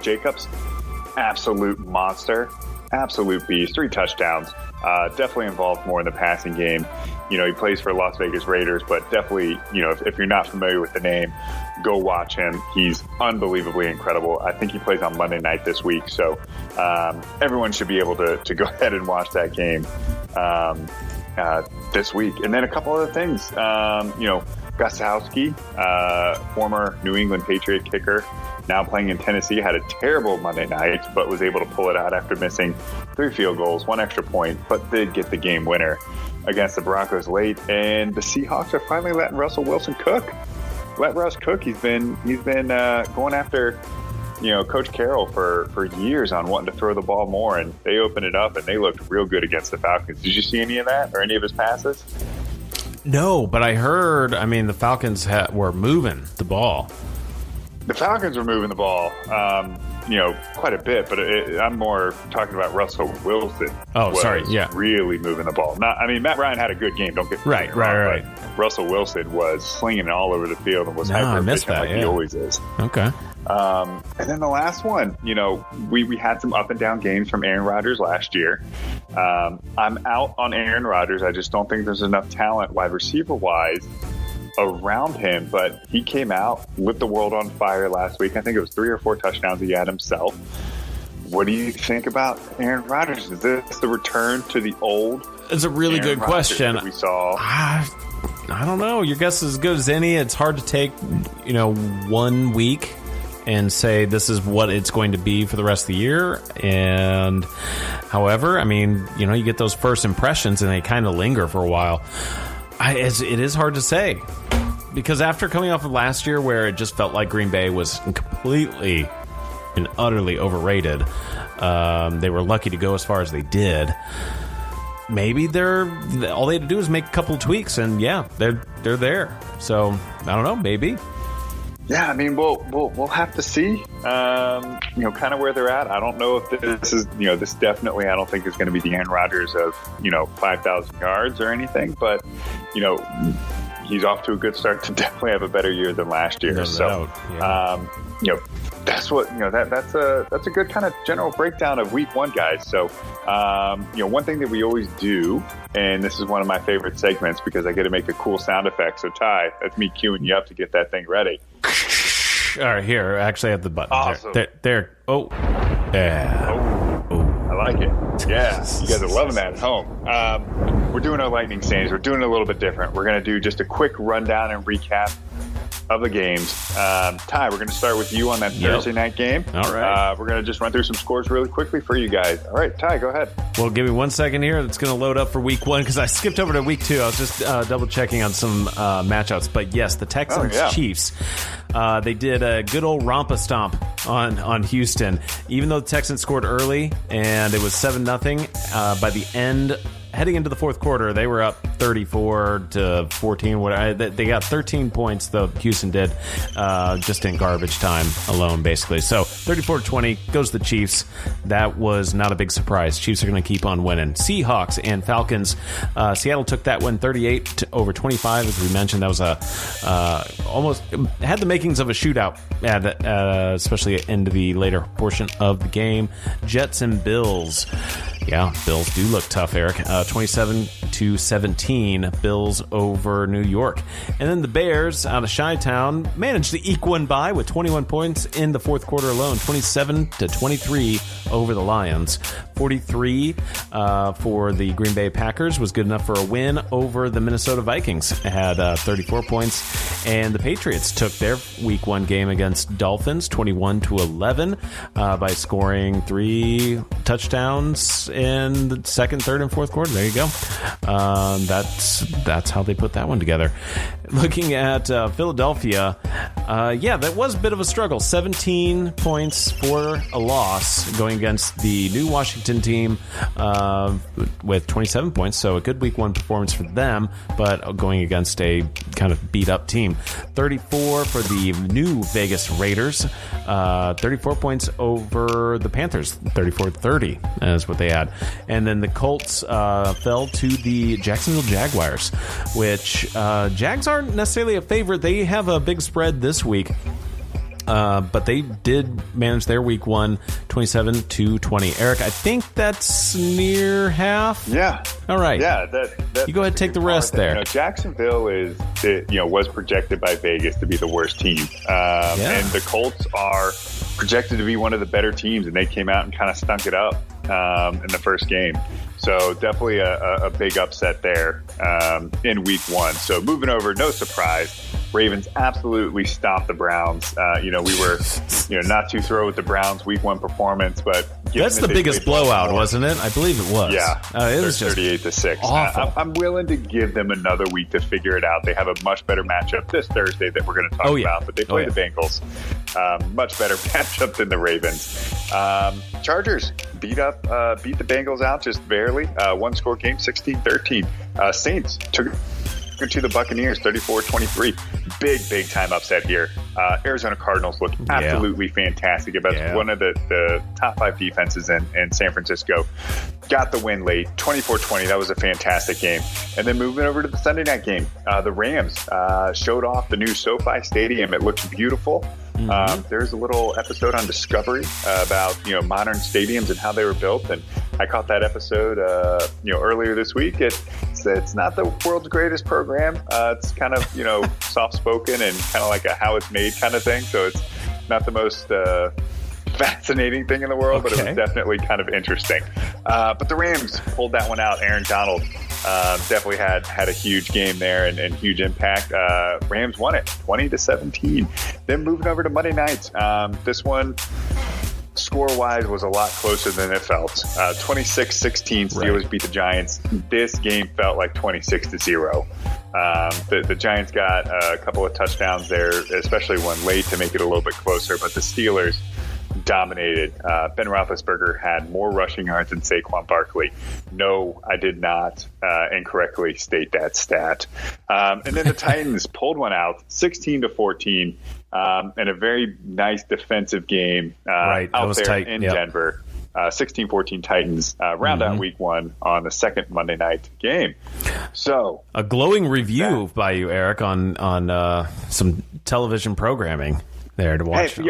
Jacobs, absolute monster, absolute beast, 3 touchdowns. Definitely involved more in the passing game. He plays for Las Vegas Raiders, but definitely, if you're not familiar with the name, go watch him. He's unbelievably incredible. I think he plays on Monday night this week, so everyone should be able to go ahead and watch that game this week. And then a couple other things, Gostkowski, former New England Patriot kicker, now playing in Tennessee, had a terrible Monday night, but was able to pull it out after missing 3 field goals, 1 extra point, but did get the game winner against the Broncos late. And the Seahawks are finally letting Russell Wilson cook. Let Russ cook. He's been going after, Coach Carroll for years on wanting to throw the ball more, and they opened it up and they looked real good against the Falcons. Did you see any of that or any of his passes? No, but I heard. The Falcons were moving the ball. The Falcons were moving the ball, quite a bit, but I'm more talking about Russell Wilson. Oh, sorry, yeah, really moving the ball. Matt Ryan had a good game. Don't get me wrong, right. Russell Wilson was slinging it all over the field and was hyper efficient like he always is. Okay. And then the last one, we had some up and down games from Aaron Rodgers last year. I'm out on Aaron Rodgers. I just don't think there's enough talent wide receiver wise around him, but he came out, lit the world on fire last week. I think it was 3 or 4 touchdowns he had himself. What do you think about Aaron Rodgers? Is this the return to the old? It's a really good question. We saw. I don't know. Your guess is as good as any. It's hard to take, 1 week and say this is what it's going to be for the rest of the year. And however, you get those first impressions and they kind of linger for a while. It is hard to say, because after coming off of last year where it just felt like Green Bay was completely and utterly overrated, they were lucky to go as far as they did. Maybe all they had to do is make a couple of tweaks, and they're there. So I don't know, maybe. Yeah, we'll have to see, kind of where they're at. I don't know if this is, this definitely I don't think is going to be the Aaron Rodgers of, 5,000 yards or anything, but, he's off to a good start to definitely have a better year than last year. That's what, that's a good kind of general breakdown of week 1, guys. So, one thing that we always do, and this is one of my favorite segments because I get to make a cool sound effect. So, Ty, that's me cueing you up to get that thing ready. All right, here. I actually have the button. Awesome. There. Oh, yeah. Oh, I like it. Yeah, you guys are loving that at home. We're doing our lightning stains. We're doing it a little bit different. We're going to do just a quick rundown and recap of the games. Ty, we're going to start with you on that Thursday night game. All right. We're going to just run through some scores really quickly for you guys. All right, Ty, go ahead. Well, give me 1 second here. It's going to load up for week 1 because I skipped over to week 2. I was just double checking on some matchups. But yes, the Texans-Chiefs. They did a good old rompa-stomp on Houston. Even though the Texans scored early and it was 7-0, by the end, heading into the fourth quarter, they were up 34-14. They got 13 points, though Houston did, just in garbage time alone, basically. So 34-20 goes the Chiefs. That was not a big surprise. Chiefs are going to keep on winning. Seahawks and Falcons. Seattle took that one 38-25. As we mentioned, that was almost had the makings of a shootout, especially into the later portion of the game. Jets and Bills. Yeah, Bills do look tough, Eric. 27-17, Bills over New York. And then the Bears out of Chi-Town managed to eke one by with 21 points in the fourth quarter alone. 27-23 over the Lions. 43 for the Green Bay Packers was good enough for a win over the Minnesota Vikings. It had 34 points. And the Patriots took their week 1 game against Dolphins 21-11 by scoring 3 touchdowns in the second, third, and fourth quarter. There you go. That's how they put that one together. Looking at Philadelphia, that was a bit of a struggle. 17 points for a loss going against the new Washington team with 27 points. So a good week 1 performance for them, but going against a kind of beat up team. 34 for the new Vegas Raiders. 34 points over the Panthers. 34-30 is what they had. And then the Colts fell to the Jacksonville Jaguars, which Jags aren't necessarily a favorite. They have a big spread this week. but they did manage their week one 27-20. Eric, I think that's near half. Yeah. All right. Yeah. You go ahead and take the rest there. Jacksonville was projected by Vegas to be the worst team. And the Colts are projected to be one of the better teams, and they came out and kind of stunk it up in the first game. So definitely a big upset there in week one. So moving over, no surprise. Ravens absolutely stopped the Browns. We were, not too thrilled with the Browns' week one performance, but that's the biggest blowout, wasn't it? I believe it was. Yeah, it was just 38-6. Awful. I'm willing to give them another week to figure it out. They have a much better matchup this Thursday that we're going to talk about, but they play the Bengals. Much better matchup than the Ravens. Chargers beat the Bengals out just barely. One-score game, 16-13. Saints took to the Buccaneers, 34-23. Big time upset here. Arizona Cardinals look absolutely fantastic. About one of the top 5 defenses in San Francisco. Got the win late, 24-20. That was a fantastic game. And then moving over to the Sunday night game, the Rams showed off the new SoFi Stadium. It looks beautiful. There's a little episode on Discovery about modern stadiums and how they were built, and I caught that episode earlier this week. It's not the world's greatest program. It's kind of soft spoken and kind of like a how it's made kind of thing. So it's not the most fascinating thing in the world, but it was definitely kind of interesting. But the Rams pulled that one out. Aaron Donald definitely had a huge game there and huge impact. Rams won it 20-17. Then moving over to Monday night, this one score-wise was a lot closer than it felt. 26-16, Steelers beat the Giants. This game felt like 26-0. The Giants got a couple of touchdowns there, especially one late to make it a little bit closer, but the Steelers dominated. Ben Roethlisberger had more rushing yards than Saquon Barkley. No, I did not incorrectly state that stat. And then the Titans pulled one out, 16-14, and a very nice defensive game out there tight. In Denver. 16-14 Titans round out week one on the second Monday night game. So a glowing review by you, Eric, on some television programming there to watch. Hey,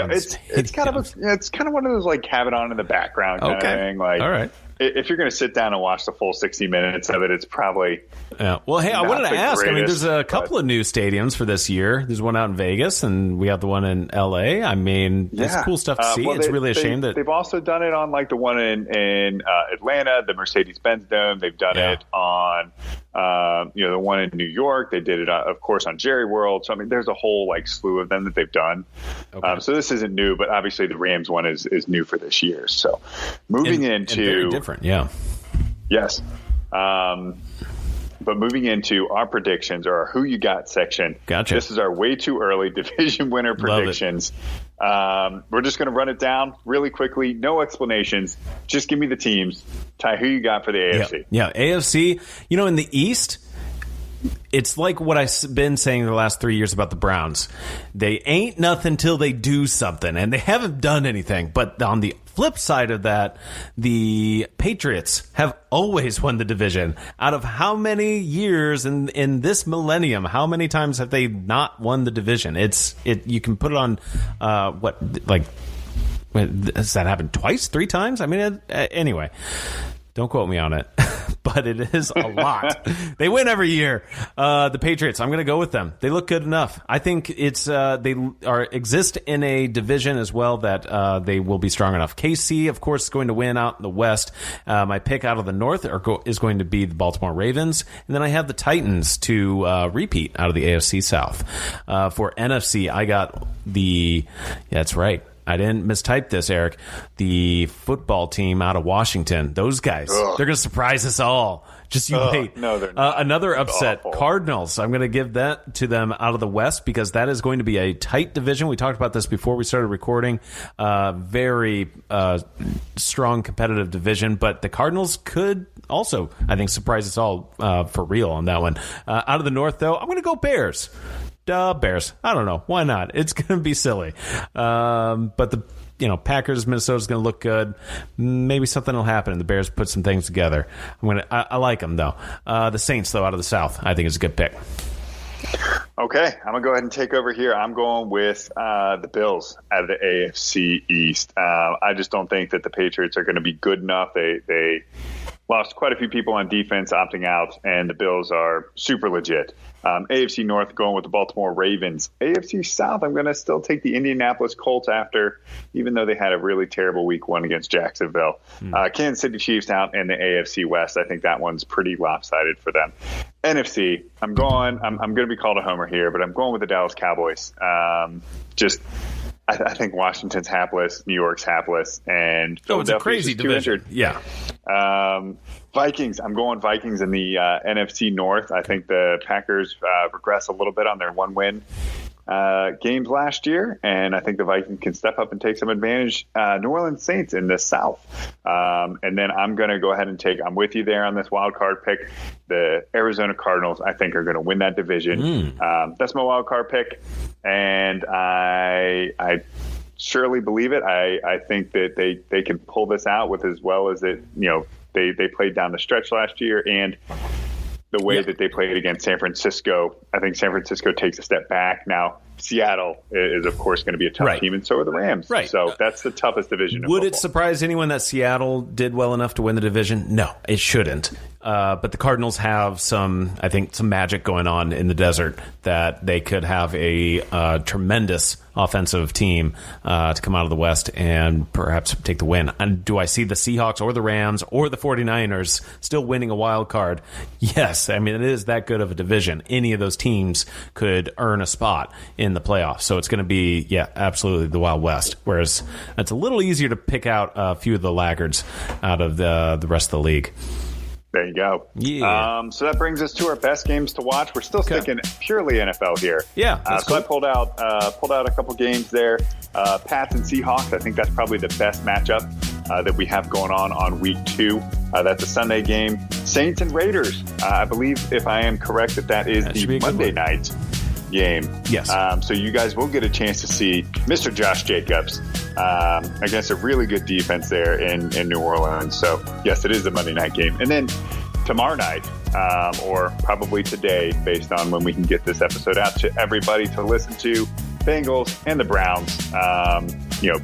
it's kind of one of those like have it on in the background kind of thing. Like, all right, if you're going to sit down and watch the full 60 minutes of it, it's probably Well, hey, I wanted to ask. I mean, there's a couple of new stadiums for this year. There's one out in Vegas, and we have the one in L.A. I mean, it's cool stuff to see. It's really a shame that they've also done it on like the one in Atlanta, the Mercedes-Benz Dome. They've done it on the one in New York. They did it, of course, on Jerry World. So I mean, there's a whole like slew of them that they've done. So this isn't new, but obviously the Rams one is new for this year. So moving into very different, yes. But moving into our predictions or our Who You Got section. Gotcha. This is our way too early division winner predictions. We're just going to run it down really quickly. No explanations. Just give me the teams. Ty, who you got for the AFC? Yeah, AFC. In the East, it's like what I've been saying the last 3 years about the Browns. They ain't nothing till they do something, and they haven't done anything. But on the flip side of that, the Patriots have always won the division. Out of how many years in this millennium, how many times have they not won the division? You can put it on has that happened twice, 3 times? I mean, anyway. Don't quote me on it, but it is a lot. They win every year. The Patriots, I'm going to go with them. They look good enough. I think it's they exist in a division as well that they will be strong enough. KC, of course, is going to win out in the West. My pick out of the North is going to be the Baltimore Ravens. And then I have the Titans to repeat out of the AFC South. For NFC, I got that's right. I didn't mistype this, Eric. The football team out of Washington. Those guys, they're going to surprise us all. Just you wait. No, they're not. Another upset, Cardinals. I'm going to give that to them out of the West because that is going to be a tight division. We talked about this before we started recording. Very strong competitive division, but the Cardinals could also, I think, surprise us all for real on that one. Out of the North, though, I'm going to go Bears. Bears. I don't know. Why not? It's going to be silly. But the Packers, Minnesota's going to look good. Maybe something will happen and the Bears put some things together. I like them, though. The Saints, though, out of the South, I think is a good pick. Okay, I'm going to go ahead and take over here. I'm going with the Bills out of the AFC East. I just don't think that the Patriots are going to be good enough. They lost quite a few people on defense opting out, and the Bills are super legit. AFC North going with the Baltimore Ravens. AFC South, I'm going to still take the Indianapolis Colts after, even though they had a really terrible week one against Jacksonville. Kansas City Chiefs out in the AFC West. I think that one's pretty lopsided for them. NFC, I'm going to be called a homer here, but I'm going with the Dallas Cowboys. I think Washington's hapless, New York's hapless, and it's a crazy division. Yeah. Vikings. I'm going Vikings in the NFC North. I think the Packers regress a little bit on their one-win games last year, and I think the Vikings can step up and take some advantage. New Orleans Saints in the South. And then I'm going to go ahead and I'm with you there on this wild card pick. The Arizona Cardinals, I think, are going to win that division. That's my wild card pick, and I surely believe it. I think that they can pull this out with as well as it, they played down the stretch last year, and the way that they played against San Francisco, I think San Francisco takes a step back. Now, Seattle is, of course, going to be a tough team, and so are the Rams. Right. So that's the toughest division in Would football. It surprise anyone that Seattle did well enough to win the division? No, it shouldn't. But the Cardinals have some magic going on in the desert that they could have a tremendous offensive team to come out of the West and perhaps take the win. And do I see the Seahawks or the Rams or the 49ers still winning a wild card? Yes. I mean, it is that good of a division. Any of those teams could earn a spot in the playoffs. So it's going to be, absolutely the Wild West. Whereas it's a little easier to pick out a few of the laggards out of the rest of the league. There you go. Yeah. So that brings us to our best games to watch. We're still sticking purely NFL here. Yeah. So I pulled out a couple games there. Pats and Seahawks. I think that's probably the best matchup that we have going on week 2. That's a Sunday game. Saints and Raiders. I believe, if I am correct, that is the Monday night game. Yes. So you guys will get a chance to see Mr. Josh Jacobs against a really good defense there in New Orleans. So, yes, it is a Monday night game. And then tomorrow night, or probably today, based on when we can get this episode out to everybody to listen to, Bengals and the Browns,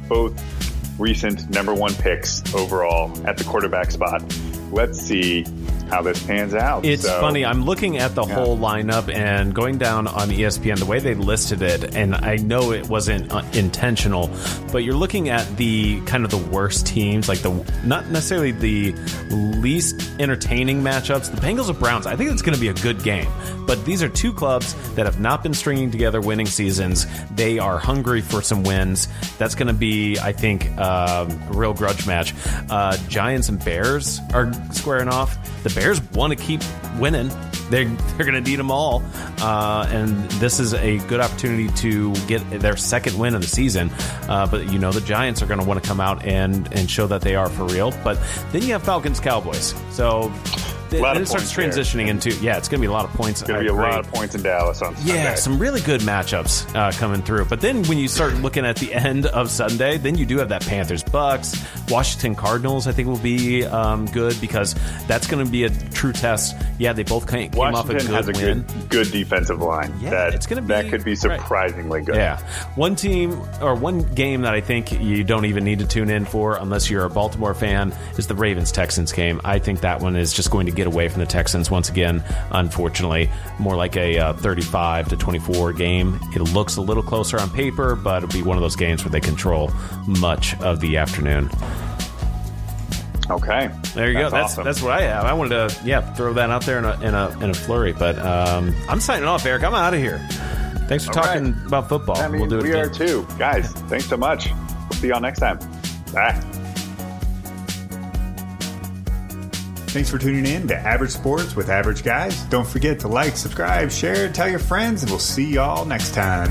both recent number 1 picks overall at the quarterback spot. Let's see how this pans out. It's funny. I'm looking at the whole lineup and going down on ESPN, the way they listed it, and I know it wasn't intentional, but you're looking at the kind of the worst teams, like not necessarily the least entertaining matchups. The Bengals and Browns, I think it's going to be a good game, but these are two clubs that have not been stringing together winning seasons. They are hungry for some wins. That's going to be, I think, a real grudge match. Giants and Bears are squaring off. The Bears want to keep winning. They're going to need them all. And this is a good opportunity to get their second win of the season. But, the Giants are going to want to come out and show that they are for real. But then you have Falcons-Cowboys. So then it starts transitioning into, it's going to be a lot of points. It's going to be a lot of points in Dallas on Sunday. Yeah, some really good matchups coming through. But then when you start looking at the end of Sunday, then you do have that Panthers-Bucks. Washington Cardinals, I think, will be good because that's going to be a true test. Yeah, they both came off a good has a win. good defensive line. Yeah, it's going to be that could be surprisingly good. Yeah, one game that I think you don't even need to tune in for unless you're a Baltimore fan is the Ravens-Texans game. I think that one is just going to get away from the Texans once again. Unfortunately, more like a 35-24 game. It looks a little closer on paper, but it'll be one of those games where they control much of the afternoon. Okay, there you go. Awesome. That's what I have. I wanted to throw that out there in a flurry, but I'm signing off, Eric. I'm out of here. Thanks for talking about football. We'll do it again. We are too, guys. Thanks so much. We'll see y'all next time. Bye. Thanks for tuning in to Average Sports with Average Guys. Don't forget to like, subscribe, share, tell your friends, and we'll see y'all next time.